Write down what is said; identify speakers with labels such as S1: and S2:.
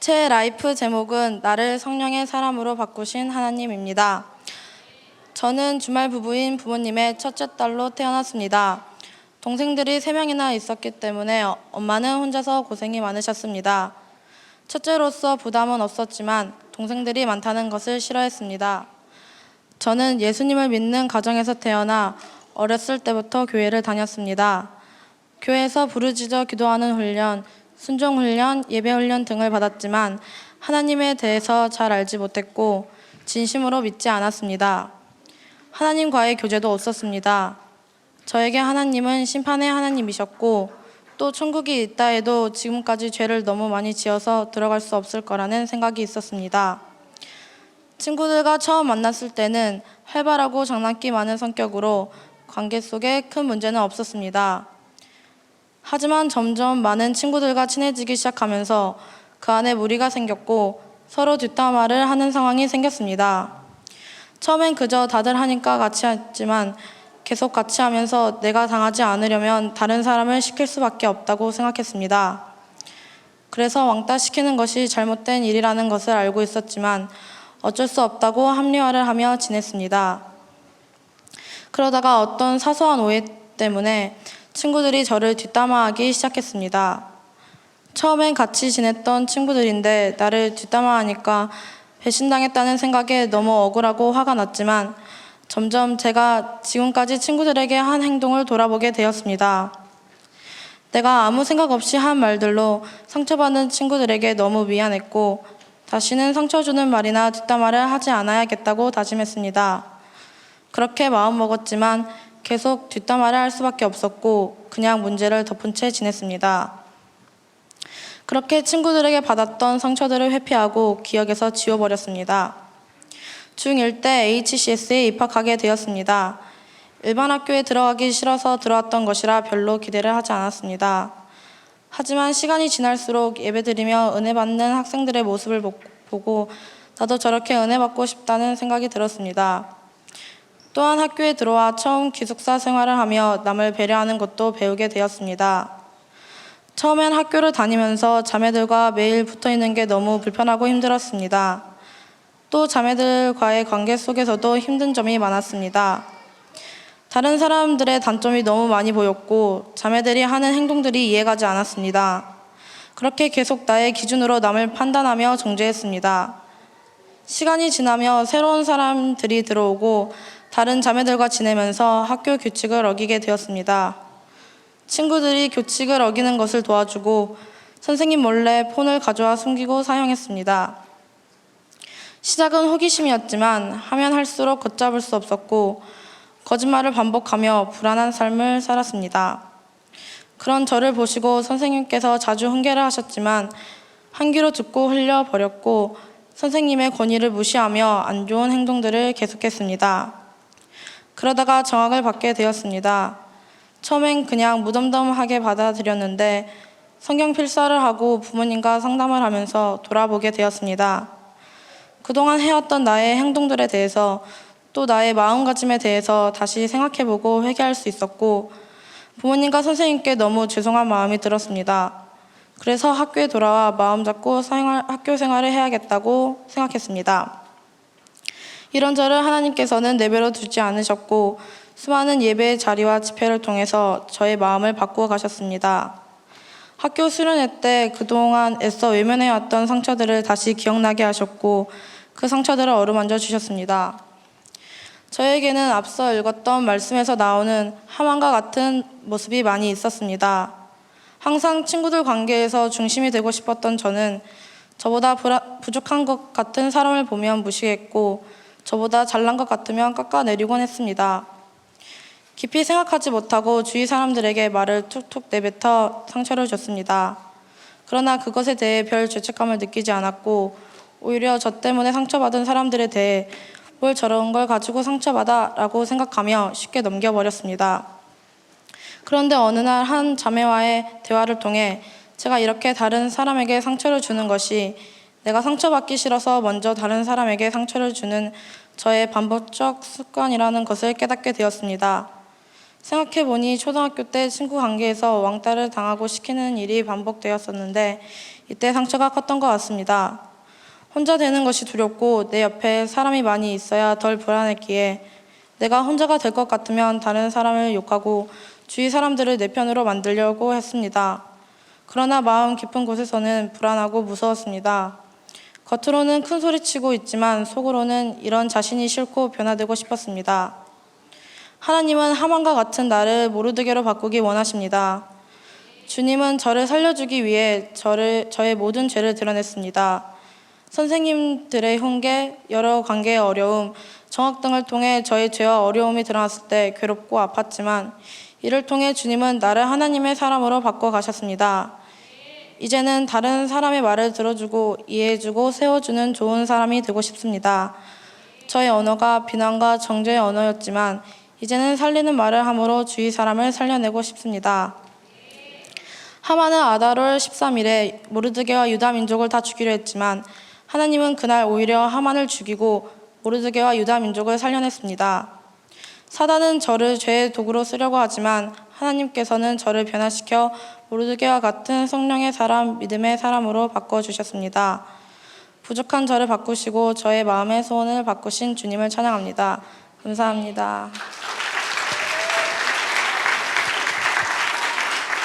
S1: 제 라이프 제목은 나를 성령의 사람으로 바꾸신 하나님입니다. 저는 주말 부부인 부모님의 첫째 딸로 태어났습니다. 동생들이 3명이나 있었기 때문에 엄마는 혼자서 고생이 많으셨습니다. 첫째로서 부담은 없었지만 동생들이 많다는 것을 싫어했습니다. 저는 예수님을 믿는 가정에서 태어나 어렸을 때부터 교회를 다녔습니다. 교회에서 부르짖어 기도하는 훈련, 순종훈련, 예배훈련 등을 받았지만 하나님에 대해서 잘 알지 못했고 진심으로 믿지 않았습니다. 하나님과의 교제도 없었습니다. 저에게 하나님은 심판의 하나님이셨고 또 천국이 있다 해도 지금까지 죄를 너무 많이 지어서 들어갈 수 없을 거라는 생각이 있었습니다. 친구들과 처음 만났을 때는 활발하고 장난기 많은 성격으로 관계 속에 큰 문제는 없었습니다. 하지만 점점 많은 친구들과 친해지기 시작하면서 그 안에 무리가 생겼고 서로 뒷담화를 하는 상황이 생겼습니다. 처음엔 그저 다들 하니까 같이 했지만 계속 같이 하면서 내가 당하지 않으려면 다른 사람을 시킬 수밖에 없다고 생각했습니다. 그래서 왕따 시키는 것이 잘못된 일이라는 것을 알고 있었지만 어쩔 수 없다고 합리화를 하며 지냈습니다. 그러다가 어떤 사소한 오해 때문에 친구들이 저를 뒷담화하기 시작했습니다. 처음엔 같이 지냈던 친구들인데 나를 뒷담화하니까 배신당했다는 생각에 너무 억울하고 화가 났지만 점점 제가 지금까지 친구들에게 한 행동을 돌아보게 되었습니다. 내가 아무 생각 없이 한 말들로 상처받는 친구들에게 너무 미안했고 다시는 상처 주는 말이나 뒷담화를 하지 않아야겠다고 다짐했습니다. 그렇게 마음먹었지만 계속 뒷담화를 할 수밖에 없었고 그냥 문제를 덮은 채 지냈습니다. 그렇게 친구들에게 받았던 상처들을 회피하고 기억에서 지워버렸습니다. 중1 때 HCS에 입학하게 되었습니다. 일반 학교에 들어가기 싫어서 들어왔던 것이라 별로 기대를 하지 않았습니다. 하지만 시간이 지날수록 예배드리며 은혜 받는 학생들의 모습을 보고 나도 저렇게 은혜 받고 싶다는 생각이 들었습니다. 또한 학교에 들어와 처음 기숙사 생활을 하며 남을 배려하는 것도 배우게 되었습니다. 처음엔 학교를 다니면서 자매들과 매일 붙어있는 게 너무 불편하고 힘들었습니다. 또 자매들과의 관계 속에서도 힘든 점이 많았습니다. 다른 사람들의 단점이 너무 많이 보였고 자매들이 하는 행동들이 이해가지 않았습니다. 그렇게 계속 나의 기준으로 남을 판단하며 정죄했습니다. 시간이 지나며 새로운 사람들이 들어오고 다른 자매들과 지내면서 학교 규칙을 어기게 되었습니다. 친구들이 규칙을 어기는 것을 도와주고 선생님 몰래 폰을 가져와 숨기고 사용했습니다. 시작은 호기심이었지만 하면 할수록 걷잡을 수 없었고 거짓말을 반복하며 불안한 삶을 살았습니다. 그런 저를 보시고 선생님께서 자주 훈계를 하셨지만 한 귀로 듣고 흘려버렸고 선생님의 권위를 무시하며 안 좋은 행동들을 계속했습니다. 그러다가 정학을 받게 되었습니다. 처음엔 그냥 무덤덤하게 받아들였는데 성경 필사를 하고 부모님과 상담을 하면서 돌아보게 되었습니다. 그동안 해왔던 나의 행동들에 대해서 또 나의 마음가짐에 대해서 다시 생각해보고 회개할 수 있었고 부모님과 선생님께 너무 죄송한 마음이 들었습니다. 그래서 학교에 돌아와 마음 잡고 학교 생활을 해야겠다고 생각했습니다. 이런 저를 하나님께서는 내버려 두지 않으셨고 수많은 예배의 자리와 집회를 통해서 저의 마음을 바꾸어 가셨습니다. 학교 수련회 때 그동안 애써 외면해왔던 상처들을 다시 기억나게 하셨고 그 상처들을 어루만져 주셨습니다. 저에게는 앞서 읽었던 말씀에서 나오는 하만과 같은 모습이 많이 있었습니다. 항상 친구들 관계에서 중심이 되고 싶었던 저는 저보다 부족한 것 같은 사람을 보면 무시했고 저보다 잘난 것 같으면 깎아내리곤 했습니다. 깊이 생각하지 못하고 주위 사람들에게 말을 툭툭 내뱉어 상처를 줬습니다. 그러나 그것에 대해 별 죄책감을 느끼지 않았고 오히려 저 때문에 상처받은 사람들에 대해 뭘 저런 걸 가지고 상처받아 라고 생각하며 쉽게 넘겨버렸습니다. 그런데 어느 날 한 자매와의 대화를 통해 제가 이렇게 다른 사람에게 상처를 주는 것이 내가 상처받기 싫어서 먼저 다른 사람에게 상처를 주는 저의 반복적 습관이라는 것을 깨닫게 되었습니다. 생각해보니 초등학교 때 친구 관계에서 왕따를 당하고 시키는 일이 반복되었었는데 이때 상처가 컸던 것 같습니다. 혼자 되는 것이 두렵고 내 옆에 사람이 많이 있어야 덜 불안했기에 내가 혼자가 될 것 같으면 다른 사람을 욕하고 주위 사람들을 내 편으로 만들려고 했습니다. 그러나 마음 깊은 곳에서는 불안하고 무서웠습니다. 겉으로는 큰 소리치고 있지만 속으로는 이런 자신이 싫고 변화되고 싶었습니다. 하나님은 하만과 같은 나를 모르드게로 바꾸기 원하십니다. 주님은 저를 살려주기 위해 저의 모든 죄를 드러냈습니다. 선생님들의 흉계, 여러 관계의 어려움, 정학 등을 통해 저의 죄와 어려움이 드러났을 때 괴롭고 아팠지만 이를 통해 주님은 나를 하나님의 사람으로 바꿔 가셨습니다. 이제는 다른 사람의 말을 들어주고 이해해주고 세워주는 좋은 사람이 되고 싶습니다. 저의 언어가 비난과 정죄의 언어였지만 이제는 살리는 말을 함으로 주위 사람을 살려내고 싶습니다. 하만은 아달월 13일에 모르드게와 유다 민족을 다 죽이려 했지만 하나님은 그날 오히려 하만을 죽이고 모르드게와 유다 민족을 살려냈습니다. 사단은 저를 죄의 도구로 쓰려고 하지만 하나님께서는 저를 변화시켜 모르드게와 같은 성령의 사람, 믿음의 사람으로 바꿔주셨습니다. 부족한 저를 바꾸시고 저의 마음의 소원을 바꾸신 주님을 찬양합니다. 감사합니다.